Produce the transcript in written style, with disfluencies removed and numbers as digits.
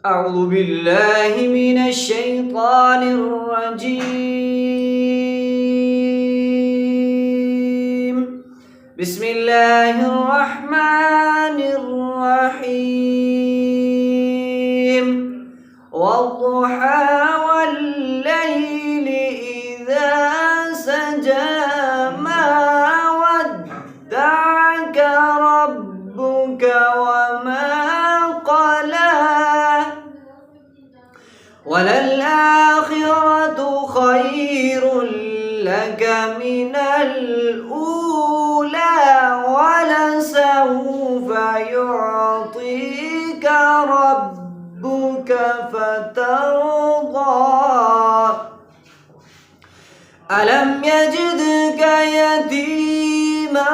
أعوذ بالله من الشيطان الرجيم. بسم الله الرحمن الرحيم. والضحى والليل إذا سجى ما ودعك ربك وما قلى وللآخرة خير لك من الأولى ولسوف يعطيك ربك فترضى ألم يجدك يتيما